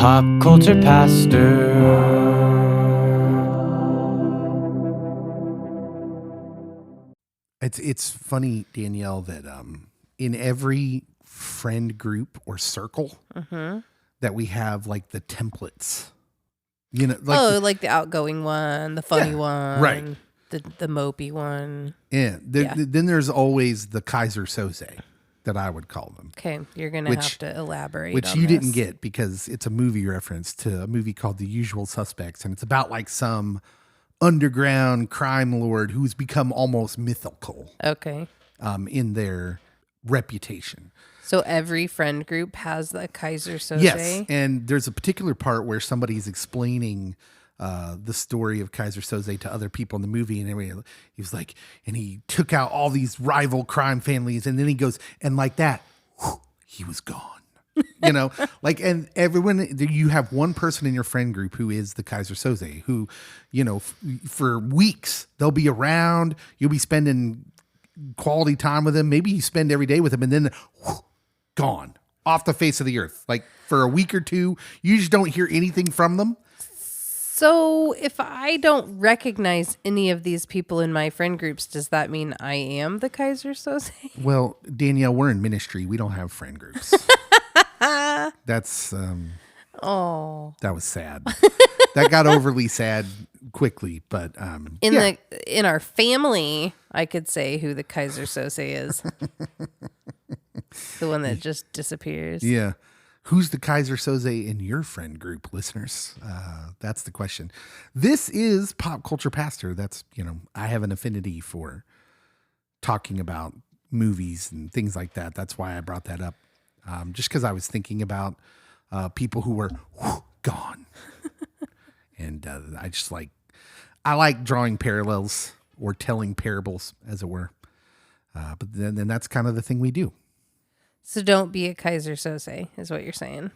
Pop Culture Pastor. It's funny, Danielle, that in every friend group or circle that we have like the templates. You know, like like the outgoing one, the funny one, right. the mopey one. Yeah. Then there's always the Kaiser Soze that I would call them. Okay, you're going to have to elaborate Which on you this. didn't get because it's a movie reference to a movie called The Usual Suspects. And it's about like some underground crime lord who's become almost mythical. Okay. In their reputation. So every friend group has the Kaiser Soze? Yes, and there's a particular part where somebody's explaining the story of Kaiser Soze to other people in the movie, and he was like, and he took out all these rival crime families, and then he goes, and like that, he was gone. You know, like, and everyone, you have one person in your friend group who is the Kaiser Soze, who, you know, for weeks, they'll be around, you'll be spending quality time with them. Maybe you spend every day with them, and then gone off the face of the earth. Like for a week or two, you just don't hear anything from them. So if I don't recognize any of these people in my friend groups, does that mean I am the Kaiser Soze? Well, Danielle, we're in ministry. We don't have friend groups. That's that was sad. That got overly sad quickly, but in our family, I could say who the Kaiser Soze is. The one that just disappears. Yeah. Who's the Kaiser Soze in your friend group, listeners? That's the question. This is Pop Culture Pastor. That's, you know, I have an affinity for talking about movies and things like that. That's why I brought that up. Just because I was thinking about people who were gone. And I like drawing parallels or telling parables, as it were. But then that's kind of the thing we do. So don't be a Kaiser Soze, is what you're saying.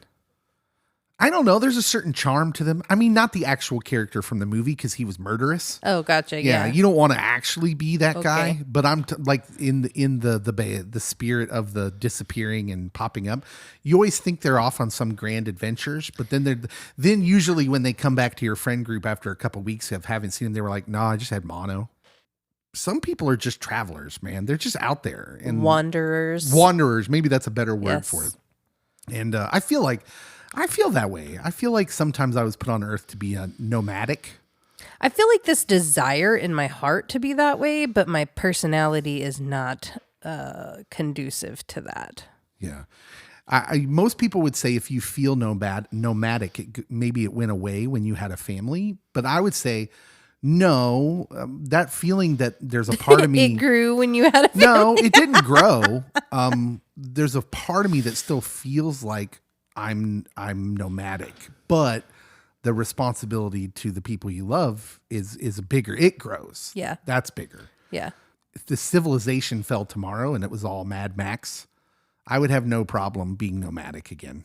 I don't know. There's a certain charm to them. I mean, not the actual character from the movie because he was murderous. Oh, gotcha. Yeah, Yeah. you don't want to actually be that Okay. guy. But I'm like in the spirit of the disappearing and popping up. You always think they're off on some grand adventures, but then usually when they come back to your friend group after a couple of weeks of having seen them, they were like, "No, I just had mono." Some people are just travelers, man. They're just out there and Wanderers. Maybe that's a better word for it. And I feel that way. I feel like sometimes I was put on earth to be a nomadic. I feel like this desire in my heart to be that way, but my personality is not conducive to that. Yeah. Most people would say if you feel nomadic, maybe it went away when you had a family. But I would say, no, that feeling that there's a part of me. It grew when you had a family. No, it didn't grow. There's a part of me that still feels like I'm nomadic, but the responsibility to the people you love is bigger. It grows. Yeah. That's bigger. Yeah. If the civilization fell tomorrow and it was all Mad Max, I would have no problem being nomadic again.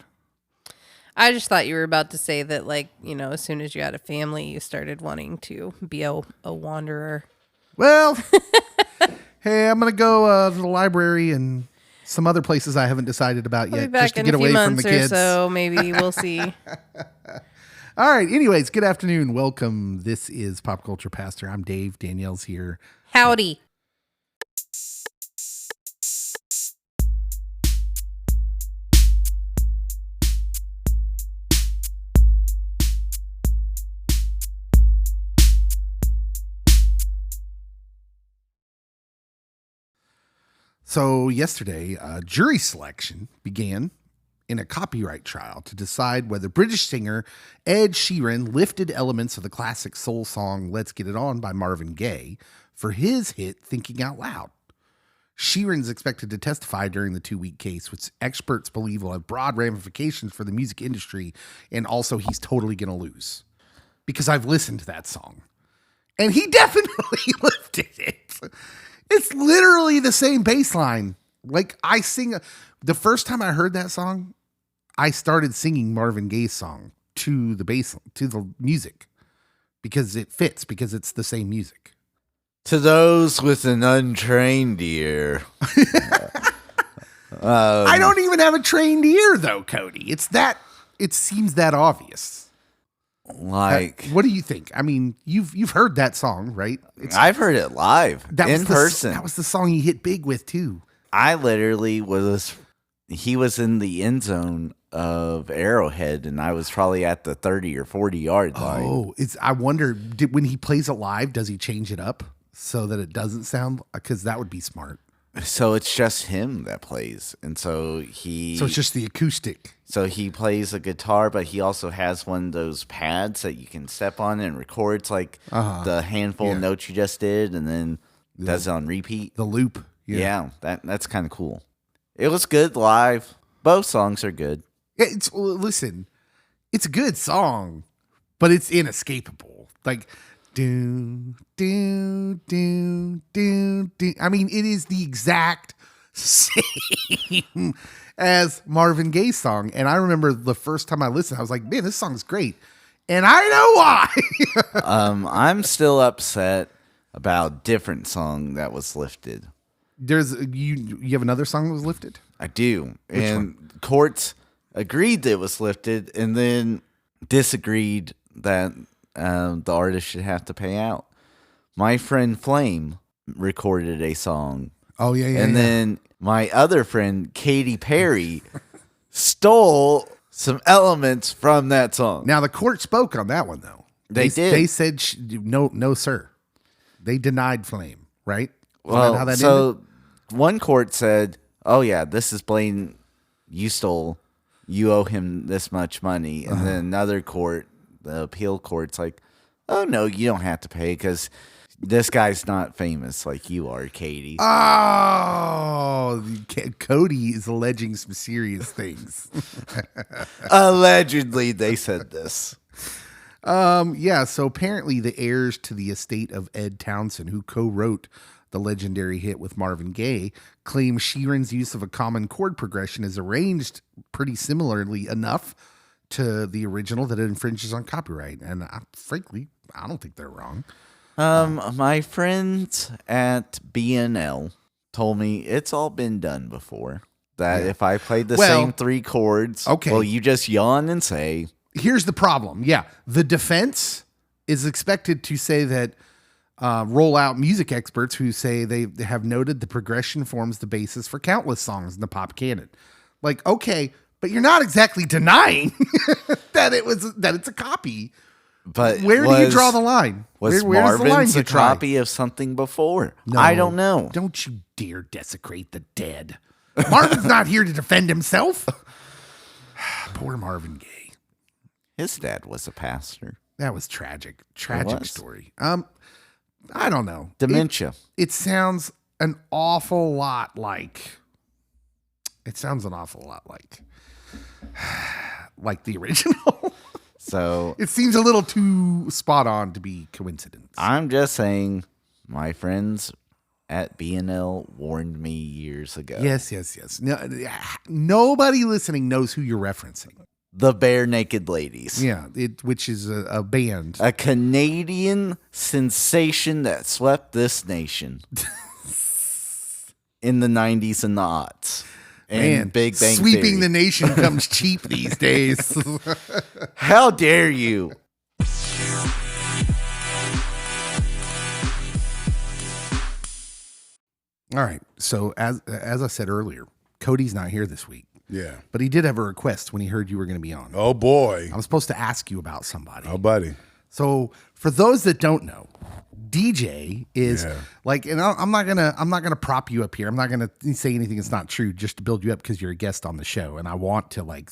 I just thought you were about to say that, like, you know, as soon as you had a family, you started wanting to be a wanderer. Well, hey, I'm going to go to the library and some other places I haven't decided about yet, just to get away from the kids. So maybe we'll see. All right. Anyways, good afternoon. Welcome. This is Pop Culture Pastor. I'm Dave. Danielle's here. Howdy. So yesterday, jury selection began in a copyright trial to decide whether British singer Ed Sheeran lifted elements of the classic soul song Let's Get It On by Marvin Gaye for his hit Thinking Out Loud. Sheeran's expected to testify during the 2-week case, which experts believe will have broad ramifications for the music industry, and also he's totally going to lose. Because I've listened to that song, and he definitely lifted it. It's literally the same bass line. Like the first time I heard that song, I started singing Marvin Gaye's song to the music because it fits, because it's the same music. To those with an untrained ear. I don't even have a trained ear though, Cody. It's that it seems that obvious. Like, What do you think? I mean, you've heard that song, right? I've heard it live in person. That was the song he hit big with too. I literally he was in the end zone of Arrowhead, and I was probably at the 30 or 40-yard line. Oh, I wonder, when he plays it live, does he change it up so that it doesn't sound, because that would be smart. So it's just him that plays, and so it's just the acoustic. So he plays a guitar, but he also has one of those pads that you can step on and records like the handful of notes you just did, and then does it on repeat. The loop. Yeah, that's kind of cool. It was good live. Both songs are good. Listen, it's a good song, but it's inescapable. Like, do, do, do, do, do. I mean, it is the exact same as Marvin Gaye's song. And I remember the first time I listened, I was like, man, this song's great. And I know why. I'm still upset about a different song that was lifted. You have another song that was lifted? I do. Which and one? Courts agreed that it was lifted and then disagreed that the artist should have to pay out. My friend Flame recorded a song. Oh, yeah. And then my other friend, Katy Perry, stole some elements from that song. Now, the court spoke on that one, though. They did. They said, no, sir. They denied Flame, right? Well, how that so ended? One court said, oh, yeah, this is blatant. You stole. You owe him this much money. And then another court, the appeal court's like, oh, no, you don't have to pay because this guy's not famous like you are, Katie. Oh, Cody is alleging some serious things. Allegedly, they said this. Yeah, so apparently the heirs to the estate of Ed Townsend, who co-wrote the legendary hit with Marvin Gaye, claim Sheeran's use of a common chord progression is arranged pretty similarly enough to the original that it infringes on copyright. And frankly, I don't think they're wrong. My friends at BNL told me it's all been done before. That if I played the same three chords, well, you just yawn and say. Here's the problem. Yeah, the defense is expected to say that roll out music experts who say they have noted the progression forms the basis for countless songs in the pop canon. Like, okay, but you're not exactly denying that it's a copy. But where do you draw the line? Was where does the line Marvin's a get drawn? copy of something before? No, I don't know. Don't you dare desecrate the dead. Marvin's not here to defend himself. Poor Marvin Gaye. His dad was a pastor. That was tragic. Tragic story. I don't know. Dementia. It sounds an awful lot like like the original. So it seems a little too spot on to be coincidence. I'm just saying my friends at BNL warned me years ago. Yes. No, nobody listening knows who you're referencing. The Bare Naked Ladies. Yeah, which is a band. A Canadian sensation that swept this nation in the 90s and the aughts. And Man, Big Bang sweeping Theory. the nation comes cheap these days. How dare you? All right. So as I said earlier, Cody's not here this week. Yeah. But he did have a request when he heard you were going to be on. Oh, boy. I'm supposed to ask you about somebody. Oh, buddy. So for those that don't know, DJ is like, and I'm not gonna prop you up here. I'm not gonna say anything that's not true just to build you up because you're a guest on the show, and I want to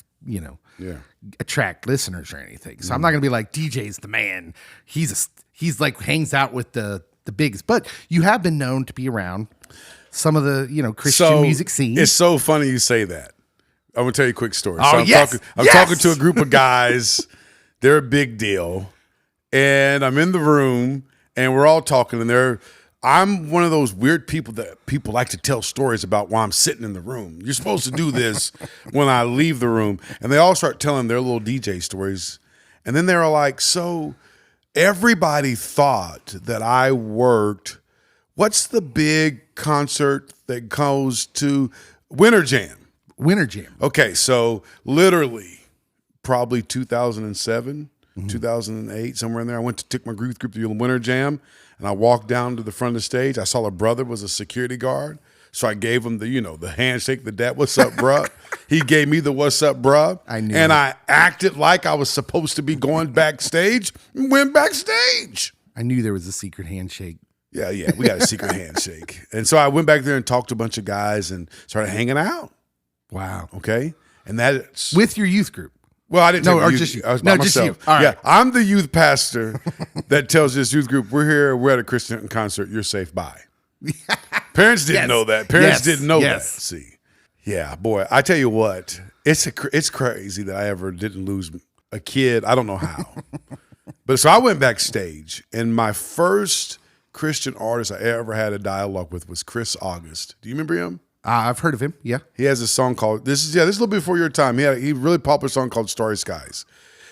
attract listeners or anything. So I'm not gonna be like DJ's the man. He's like hangs out with the bigs, but you have been known to be around some of the Christian music scene. It's so funny you say that. I'm gonna tell you a quick story. Oh, So I'm talking to a group of guys. They're a big deal, and I'm in the room. And we're all talking, and I'm one of those weird people that people like to tell stories about while I'm sitting in the room. You're supposed to do this when I leave the room. And they all start telling their little DJ stories. And then they're like, so everybody thought that I worked. What's the big concert that goes to Winter Jam? Winter Jam. Okay, so literally probably 2007, 2008, somewhere in there. I took my youth group to the Winter Jam, and I walked down to the front of the stage. I saw a brother was a security guard. So I gave him the handshake, the dad, what's up, bruh? He gave me the what's up, bruh. I acted like I was supposed to be going backstage and went backstage. I knew there was a secret handshake. Yeah, we got a secret handshake. And so I went back there and talked to a bunch of guys and started hanging out. Wow. Okay. And that's with your youth group. Well, I didn't No, take or youth, just you. I was by No, just myself. you. All Yeah, right. I'm the youth pastor that tells this youth group, we're at a Christian concert, you're safe, bye. Parents didn't know that. Parents didn't know that. See, yeah, boy, I tell you what, it's crazy that I ever didn't lose a kid. I don't know how, but so I went backstage, and my first Christian artist I ever had a dialogue with was Chris August. Do you remember him? I've heard of him. Yeah, he has a song called this is a little bit before your time. He had a really popular song called Starry Skies.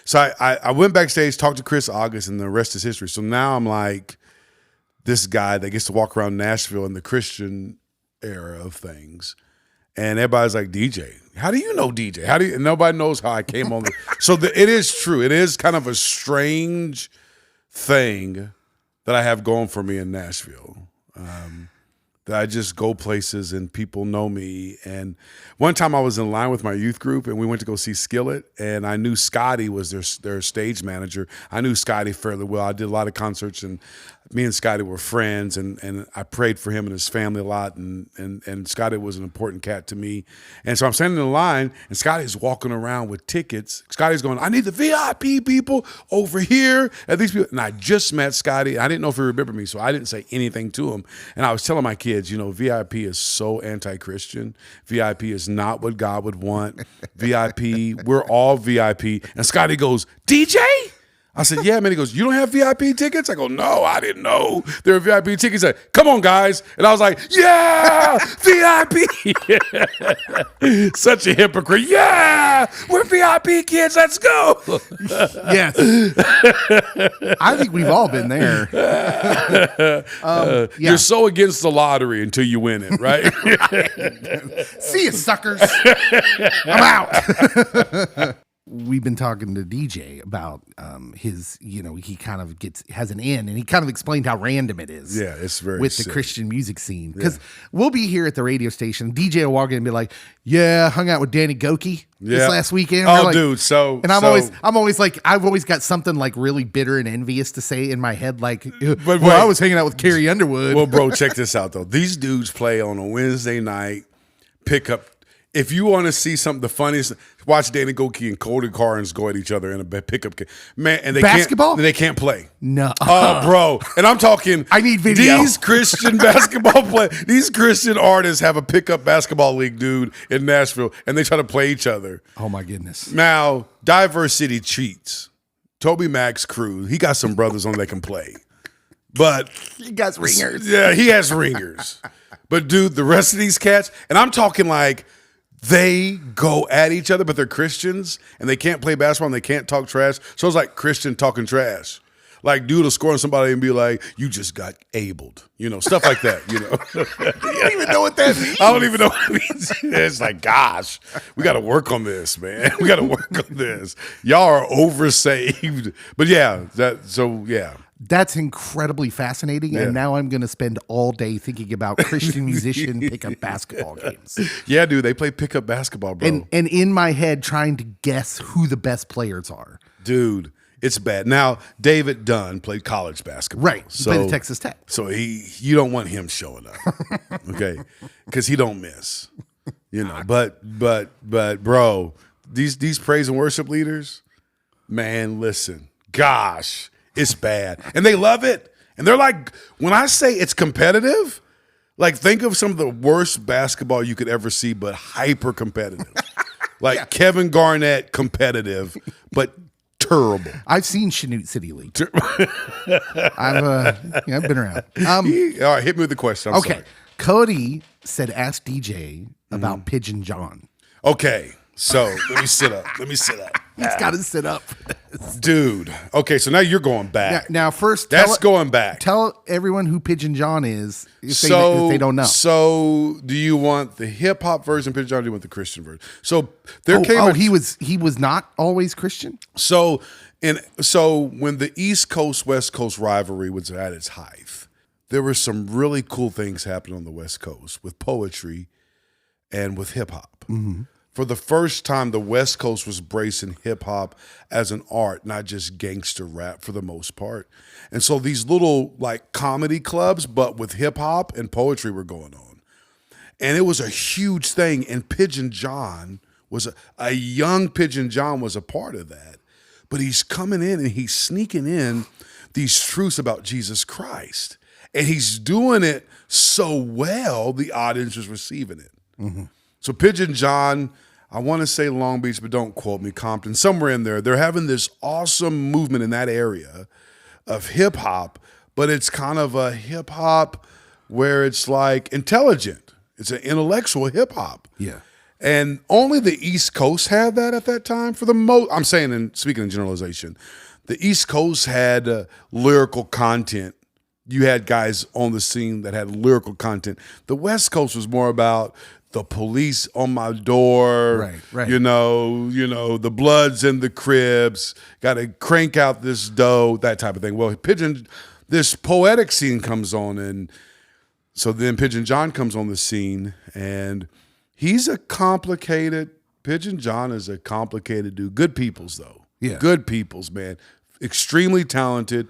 So I went backstage, talked to Chris August, and the rest is history. So now I'm like this guy that gets to walk around Nashville in the Christian era of things. And everybody's like, DJ, how do you know DJ? And nobody knows how I came on. It is true. It is kind of a strange thing that I have going for me in Nashville. That I just go places and people know me. And one time I was in line with my youth group and we went to go see Skillet, and I knew Scotty was their stage manager. I knew Scotty fairly well. I did a lot of concerts, and me and Scotty were friends, and I prayed for him and his family a lot, and Scotty was an important cat to me. And so I'm standing in line, and Scotty's walking around with tickets. Scotty's going, I need the VIP people over here, and these people. And I just met Scotty. I didn't know if he remembered me, so I didn't say anything to him. And I was telling my kids, VIP is so anti-Christian. VIP is not what God would want. VIP, we're all VIP. And Scotty goes, DJ? I said, yeah, man. He goes, you don't have VIP tickets? I go, no, I didn't know there were VIP tickets. He's like, come on, guys. And I was like, yeah, VIP. Such a hypocrite. Yeah, we're VIP kids. Let's go. Yes. I think we've all been there. You're so against the lottery until you win it, right? See you, suckers. I'm out. We've been talking to DJ about his, he kind of has an in, and he kind of explained how random it is. Yeah, it's very with the Christian music scene. Because we'll be here at the radio station. DJ will walk in and be like, "Yeah, hung out with Danny Goki this last weekend." Oh, like, dude, and I'm always like, I've always got something like really bitter and envious to say in my head, like, but I was hanging out with Carrie Underwood. Well, bro, check this out though. These dudes play on a Wednesday night pickup. If you want to see something, the funniest, watch Danny Goki and Cody Carnes go at each other in a pickup game. Man, and they can't play. No. Oh, bro. And I'm talking, I need video. These Christian these Christian artists have a pickup basketball league, dude, in Nashville, and they try to play each other. Oh, my goodness. Now, Diversity cheats. Toby Mac's crew, he got some brothers on that can play. But he got ringers. Yeah, he has ringers. But, dude, the rest of these cats, and I'm talking like, they go at each other, but they're Christians, and they can't play basketball, and they can't talk trash. So it's like Christian talking trash. Like, dude will score on somebody and be like, you just got abled. Stuff like that, You don't even know what that means. I don't even know what it means. It's like, gosh, we got to work on this, man. We got to work on this. Y'all are oversaved. But yeah, That's incredibly fascinating, and now I'm going to spend all day thinking about Christian musician pickup basketball games. Yeah, dude, they play pickup basketball, bro. And in my head, trying to guess who the best players are. Dude, it's bad. Now, David Dunn played college basketball. Right, he played at Texas Tech. So you don't want him showing up, okay? Because he don't miss, But bro, these praise and worship leaders, man, listen, gosh. It's bad. And they love it. And they're like, when I say it's competitive, like think of some of the worst basketball you could ever see, but hyper competitive. Like Kevin Garnett competitive, but terrible. I've seen Chanute City League. I've been around. All right, hit me with the question. I'm sorry. Cody said, ask DJ about Pigeon John. Okay. So let me sit up. He's got to sit up. this. Dude. Okay, so now you're going back. Now first, That's going back. Tell everyone who Pigeon John is if they don't know. So do you want the hip hop version of Pigeon John or do you want the Christian version? So there came he was not always Christian? So when the East Coast West Coast rivalry was at its height, there were some really cool things happening on the West Coast with poetry and with hip hop. Mm-hmm. For the first time, the West Coast was bracing hip hop as an art, not just gangster rap for the most part. And so these little like comedy clubs, but with hip hop and poetry were going on. And it was a huge thing. And Pigeon John was a young Pigeon John was a part of that. But he's coming in and he's sneaking in these truths about Jesus Christ. And he's doing it so well, the audience is receiving it. Mm-hmm. So Pigeon John, I want to say Long Beach, but don't quote me, Compton, somewhere in there, they're having this awesome movement in that area of hip hop, but it's kind of a hip hop where it's like intelligent. It's an intellectual hip hop. Yeah. And only the East Coast had that at that time for the most. I'm saying, and speaking in generalization, the East Coast had lyrical content. You had guys on the scene that had lyrical content. The West Coast was more about the police on my door, right. You know, the Bloods in the cribs, got to crank out this dough, that type of thing. Well, this poetic scene comes on, and so then Pigeon John comes on the scene, and Pigeon John is a complicated dude. Good peoples, though. Yeah. Good peoples, man. Extremely talented,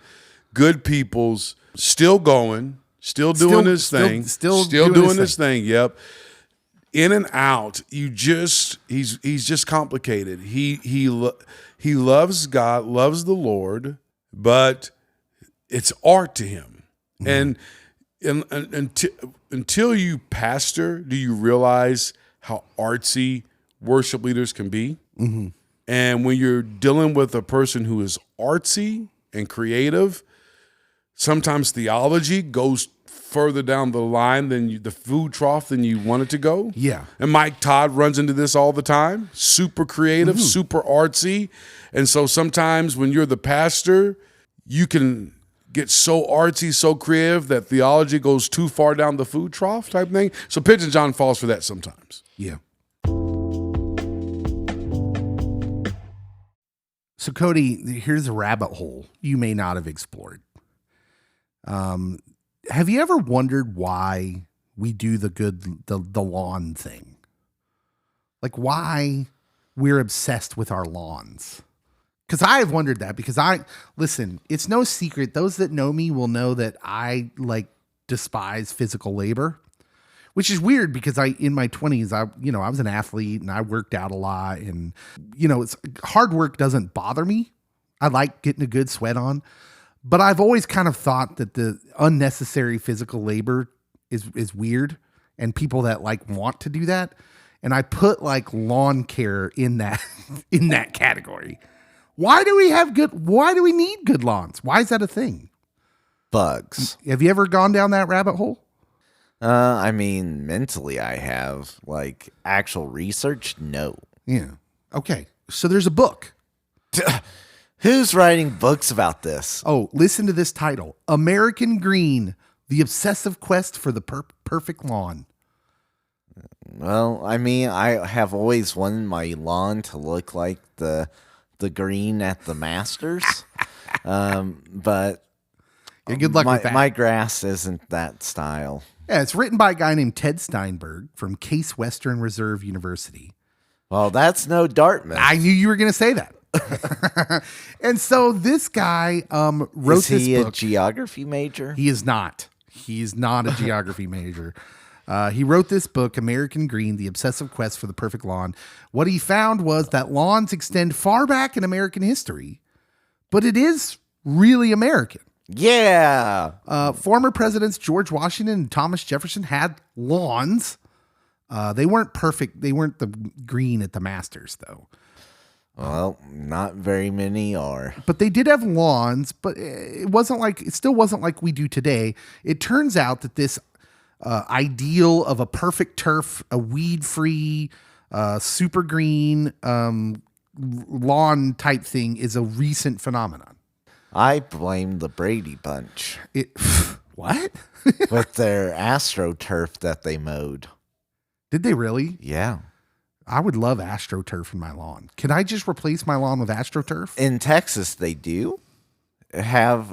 good peoples, still going, still doing his thing. Still doing his thing. Yep. In and out, he's just complicated. He loves God, loves the Lord, but it's art to him. Mm-hmm. And until you pastor, do you realize how artsy worship leaders can be? Mm-hmm. And when you're dealing with a person who is artsy and creative, sometimes theology goes further down the line than the food trough than you want it to go. Yeah. And Mike Todd runs into this all the time. Super creative, super artsy. And so sometimes when you're the pastor, you can get so artsy, so creative that theology goes too far down the food trough type thing. So Pigeon John falls for that sometimes. Yeah. So Cody, here's a rabbit hole you may not have explored. Have you ever wondered why we do the lawn thing? Like why we're obsessed with our lawns? Because I have wondered that because listen, it's no secret. Those that know me will know that I despise physical labor, which is weird because in my 20s, I was an athlete and I worked out a lot and, it's hard work doesn't bother me. I like getting a good sweat on. But I've always kind of thought that the unnecessary physical labor is weird and people that want to do that. And I put lawn care in that in that category. Why do we need good lawns? Why is that a thing? Bugs. Have you ever gone down that rabbit hole? I mean, mentally I have. Actual research, no. Yeah. Okay. So there's a book. Who's writing books about this? Oh, listen to this title. American Green, The Obsessive Quest for the Perfect Lawn. Well, I mean, I have always wanted my lawn to look like the green at the Masters. But yeah, good luck with that. My grass isn't that style. Yeah, it's written by a guy named Ted Steinberg from Case Western Reserve University. Well, that's no Dartmouth. I knew you were going to say that. And so this guy wrote this book. Is he a geography major? He is not. He's not a geography major. He wrote this book, American Green, The Obsessive Quest for the Perfect Lawn. What he found was that lawns extend far back in American history, but it is really American. Yeah. Former presidents George Washington and Thomas Jefferson had lawns. They weren't perfect. They weren't the green at the Masters, though. Well, not very many are. But they did have lawns, but it still wasn't like we do today. It turns out that this ideal of a perfect turf, a weed-free, super green lawn type thing is a recent phenomenon. I blame the Brady Bunch What? with their AstroTurf that they mowed. Did they really? Yeah. I would love AstroTurf in my lawn. Can I just replace my lawn with AstroTurf? In Texas, they do have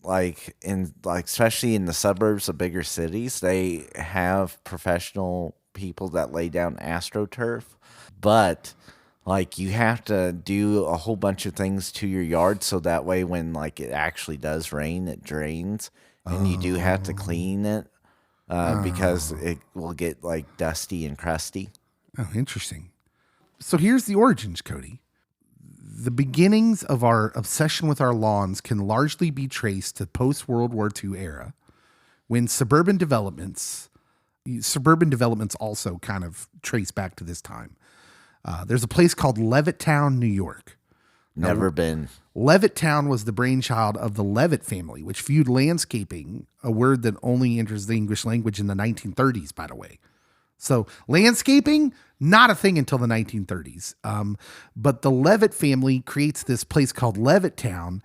especially in the suburbs of bigger cities, they have professional people that lay down AstroTurf, but like you have to do a whole bunch of things to your yard so that way when like it actually does rain, it drains, and you do have to clean it because it will get like dusty and crusty. Oh, interesting. So here's the origins, Cody. The beginnings of our obsession with our lawns can largely be traced to post-World War II era, when suburban developments also kind of trace back to this time. There's a place called Levittown, New York. Never been. Levittown was the brainchild of the Levitt family, which viewed landscaping, a word that only enters the English language in the 1930s, by the way. So landscaping, not a thing until the 1930s. But the Levitt family creates this place called Levittown,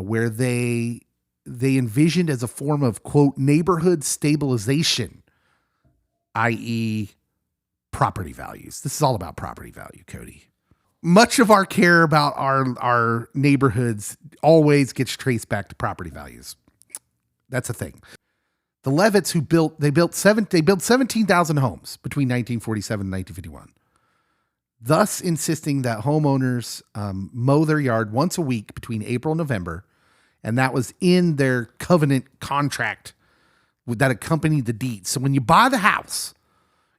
where they envisioned as a form of, quote, neighborhood stabilization, i.e. property values. This is all about property value, Cody. Much of our care about our neighborhoods always gets traced back to property values. That's a thing. The Levitts built 17,000 homes between 1947 and 1951, thus insisting that homeowners mow their yard once a week between April and November, and that was in their covenant contract that accompanied the deed. So when you buy the house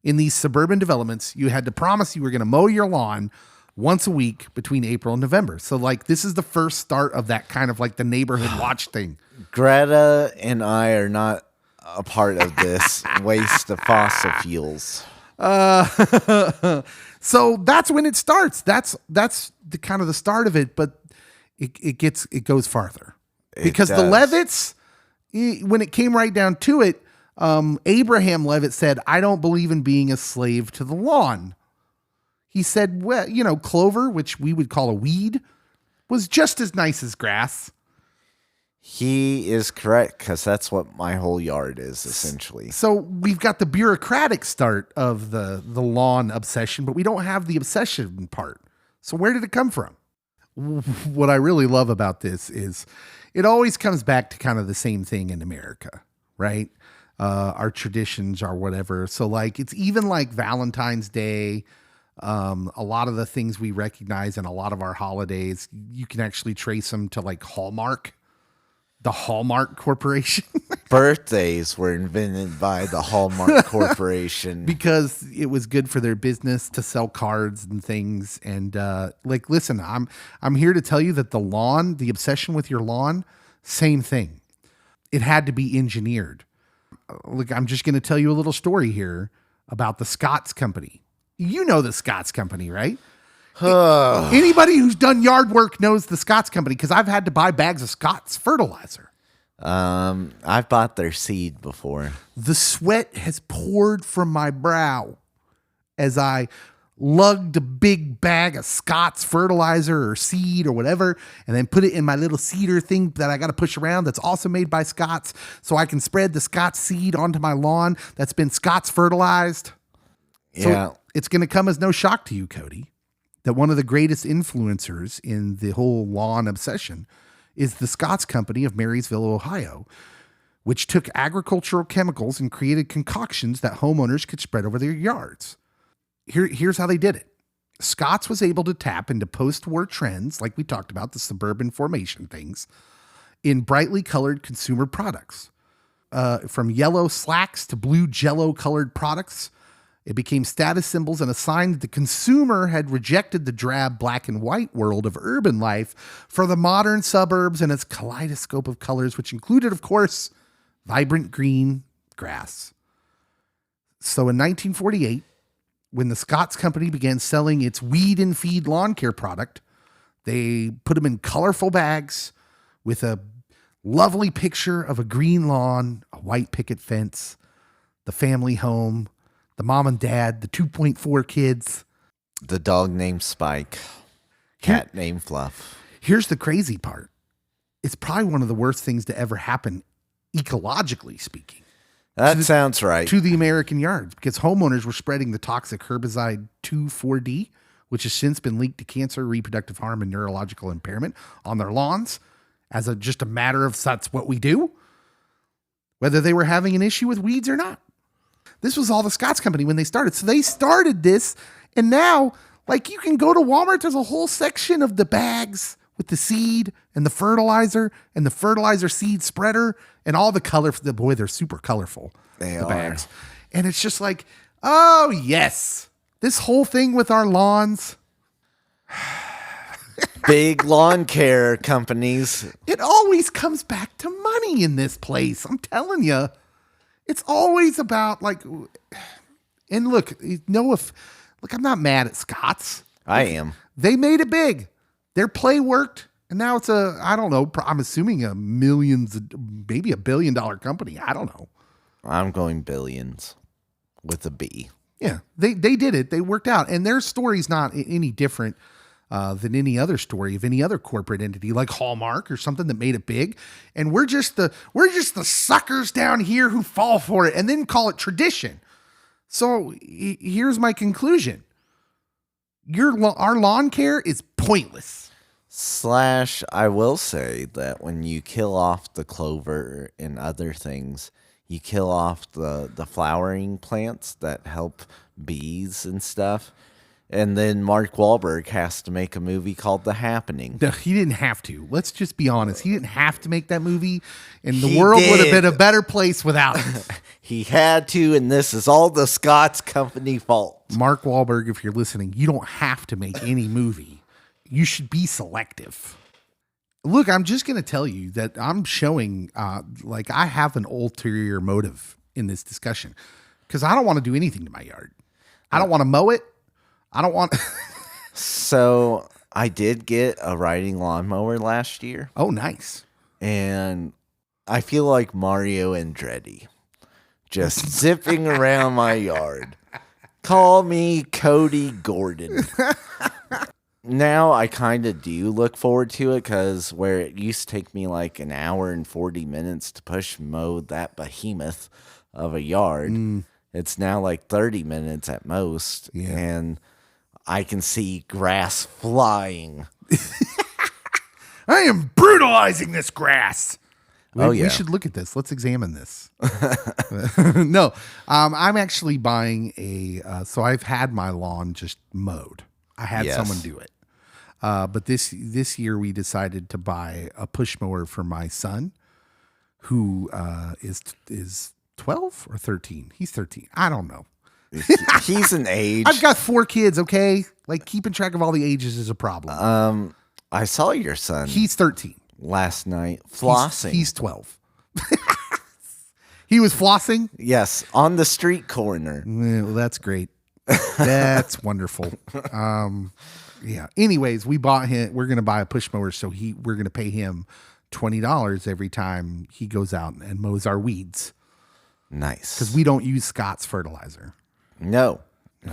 in these suburban developments, you had to promise you were going to mow your lawn once a week between April and November. So like this is the first start of that kind of like the neighborhood watch thing. Greta and I are not a part of this waste of fossil fuels. So that's when it starts. That's the kind of the start of it, but it goes farther because the Levitts, when it came right down to it, Abraham Levitt said, "I don't believe in being a slave to the lawn." He said, "Well, clover, which we would call a weed, was just as nice as grass." He is correct because that's what my whole yard is essentially. So we've got the bureaucratic start of the lawn obsession, but we don't have the obsession part. So where did it come from? What I really love about this is it always comes back to kind of the same thing in America, right? Our traditions are whatever. So like it's even like Valentine's Day. A lot of the things we recognize in a lot of our holidays, you can actually trace them to like Hallmark. The Hallmark Corporation. Birthdays were invented by the Hallmark Corporation because it was good for their business to sell cards and things. And listen, I'm here to tell you that the lawn, the obsession with your lawn, same thing. It had to be engineered. Look, I'm just going to tell you a little story here about the Scott's Company. You know the Scott's Company, right? Anybody who's done yard work knows the Scott's Company because I've had to buy bags of Scott's fertilizer. I've bought their seed before. The sweat has poured from my brow as I lugged a big bag of Scott's fertilizer or seed or whatever, and then put it in my little seeder thing that I got to push around that's also made by Scott's so I can spread the Scott's seed onto my lawn that's been Scott's fertilized. Yeah. So it's going to come as no shock to you, Cody, that one of the greatest influencers in the whole lawn obsession is the Scott's Company of Marysville, Ohio, which took agricultural chemicals and created concoctions that homeowners could spread over their yards. Here's how they did it. Scott's was able to tap into post-war trends, like we talked about, the suburban formation things, in brightly colored consumer products. From yellow slacks to blue jello-colored products, it became status symbols and a sign that the consumer had rejected the drab black and white world of urban life for the modern suburbs and its kaleidoscope of colors, which included, of course, vibrant green grass. So in 1948, when the Scott's Company began selling its weed and feed lawn care product, they put them in colorful bags with a lovely picture of a green lawn, a white picket fence, the family home, the mom and dad, the 2.4 kids. The dog named Spike. Cat named Fluff. Here's the crazy part. It's probably one of the worst things to ever happen, ecologically speaking, That sounds right. to the American yards, because homeowners were spreading the toxic herbicide 2,4-D, which has since been linked to cancer, reproductive harm, and neurological impairment on their lawns as just a matter of that's what we do, whether they were having an issue with weeds or not. This was all the Scotts Company when they started. So they started this, and now, like, you can go to Walmart, there's a whole section of the bags with the seed and the fertilizer seed spreader and all the color. Boy, they're super colorful, the bags. And it's just like, oh, yes, this whole thing with our lawns. Big lawn care companies. It always comes back to money in this place. I'm telling you, it's always about like, and look, I'm not mad at Scotts. I am. They made it big. Their play worked. And now it's I don't know, I'm assuming maybe $1 billion company. I don't know. I'm going billions with a B. Yeah, they did it. They worked out. And their story's not any different than any other story of any other corporate entity like Hallmark or something that made it big. And we're just the suckers down here who fall for it and then call it tradition. So here's my conclusion. Our lawn care is pointless. / I will say that when you kill off the clover and other things, you kill off the flowering plants that help bees and stuff. And then Mark Wahlberg has to make a movie called The Happening. No, he didn't have to. Let's just be honest. He didn't have to make that movie, and the world would have been a better place without it. He had to, and this is all the Scotts Company fault. Mark Wahlberg, if you're listening, you don't have to make any movie. You should be selective. Look, I'm just going to tell you that I'm showing, I have an ulterior motive in this discussion because I don't want to do anything to my yard. I don't want to mow it. I don't want. So I did get a riding lawnmower last year. Oh, nice. And I feel like Mario Andretti just zipping around my yard. Call me Cody Gordon. Now I kind of do look forward to it because where it used to take me like an hour and 40 minutes to push mow that behemoth of a yard, it's now like 30 minutes at most. Yeah. And I can see grass flying. I am brutalizing this grass. Yeah. We should look at this. Let's examine this. No, I'm actually buying so I've had my lawn just mowed. I had someone do it. But this year we decided to buy a push mower for my son, who is 12 or 13. He's 13. I don't know. He's an age. I've got 4 kids, okay? Like, keeping track of all the ages is a problem. I saw your son. He's 13. Last night flossing. He's 12. He was flossing? Yes, on the street corner. Well, that's great. That's wonderful. Yeah. Anyways, we're going to buy a push mower, so we're going to pay him $20 every time he goes out and mows our weeds. Nice. Because we don't use Scott's fertilizer. No.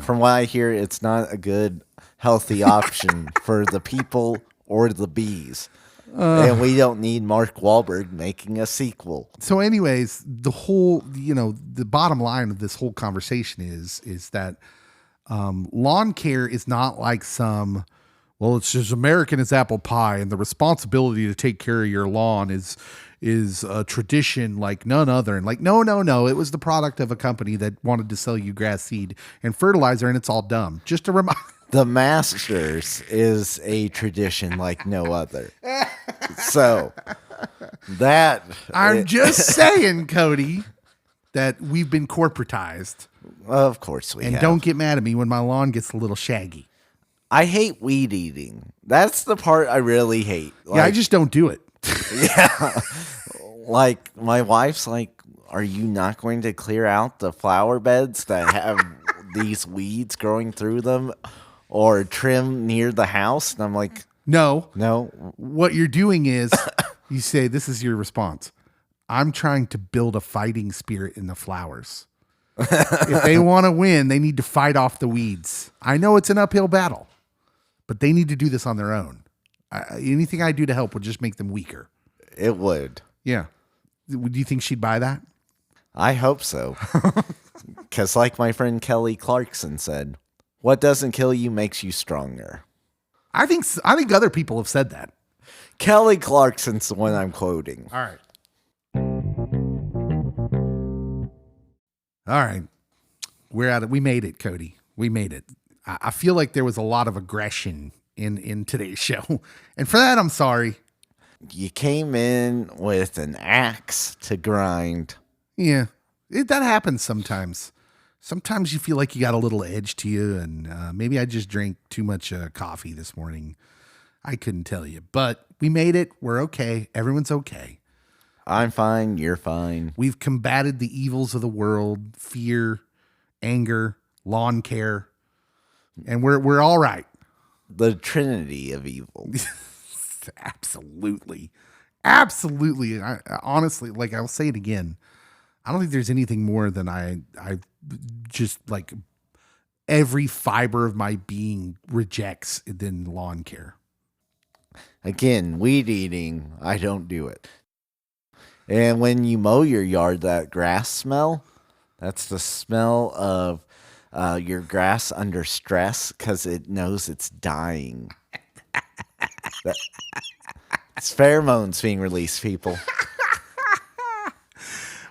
From what I hear, it's not a good, healthy option for the people or the bees. And we don't need Mark Wahlberg making a sequel. So anyways, the bottom line of this whole conversation is that lawn care is not like it's as American as apple pie, and the responsibility to take care of your lawn is a tradition like none other. And like, no, it was the product of a company that wanted to sell you grass seed and fertilizer, and it's all dumb. Just to remind. The Masters is a tradition like no other. So that I'm just saying, Cody, that we've been corporatized. Of course we and have. Don't get mad at me when my lawn gets a little shaggy. I hate weed eating. That's the part I really hate. I just don't do it. Yeah. Like, my wife's like, are you not going to clear out the flower beds that have these weeds growing through them or trim near the house? And I'm like, No. no. What you're doing is you say, this is your response. I'm trying to build a fighting spirit in the flowers. If they want to win, they need to fight off the weeds. I know it's an uphill battle, but they need to do this on their own. Anything I do to help would just make them weaker. It would. Yeah. Do you think she'd buy that? I hope so. Because like my friend Kelly Clarkson said, what doesn't kill you makes you stronger. I think other people have said that. Kelly Clarkson's the one I'm quoting. All right. All right. We're at it. We made it, Cody. We made it. I feel like there was a lot of aggression in today's show. And for that, I'm sorry. You came in with an axe to grind. Yeah. That happens sometimes. Sometimes you feel like you got a little edge to you, and maybe I just drank too much coffee this morning. I couldn't tell you, but we made it. We're okay. Everyone's okay. I'm fine. You're fine. We've combated the evils of the world, fear, anger, lawn care, and we're all right. The trinity of evil. Absolutely. Absolutely. Honestly, like I'll say it again. I don't think there's anything more than I just like every fiber of my being rejects than lawn care. Again, weed eating, I don't do it. And when you mow your yard, that grass smell, that's the smell of your grass under stress because it knows it's dying. It's pheromones being released, people.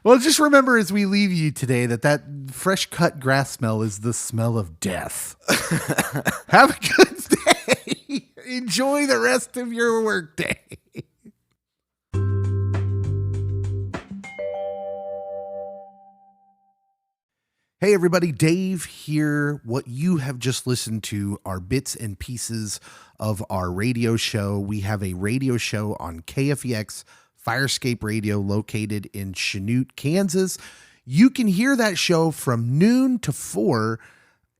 Well, just remember as we leave you today that fresh cut grass smell is the smell of death. Have a good day. Enjoy the rest of your work day. Hey everybody, Dave here. What you have just listened to are bits and pieces of our radio show. We have a radio show on KFEX Firescape Radio located in Chanute, Kansas. You can hear that show from noon to 4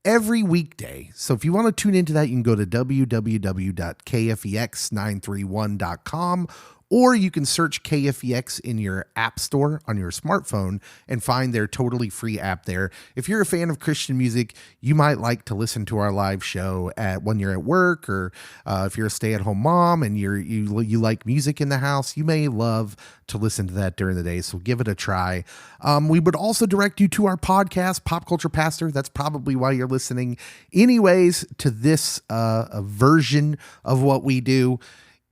every weekday. So if you want to tune into that, you can go to www.kfex931.com, or you can search KFEX in your app store on your smartphone and find their totally free app there. If you're a fan of Christian music, you might like to listen to our live show when you're at work, or if you're a stay-at-home mom and you like music in the house, you may love to listen to that during the day. So give it a try. We would also direct you to our podcast, Pop Culture Pastor. That's probably why you're listening anyways to this version of what we do.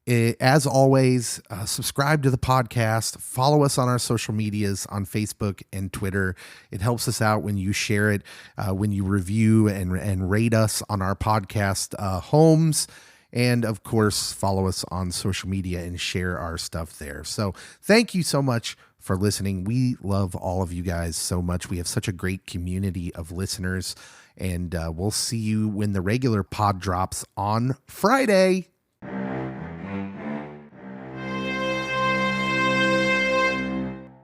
As always, subscribe to the podcast, follow us on our social medias on Facebook and Twitter. It helps us out when you share it, when you review and rate us on our podcast homes. And of course, follow us on social media and share our stuff there. So thank you so much for listening. We love all of you guys so much. We have such a great community of listeners, and we'll see you when the regular pod drops on Friday.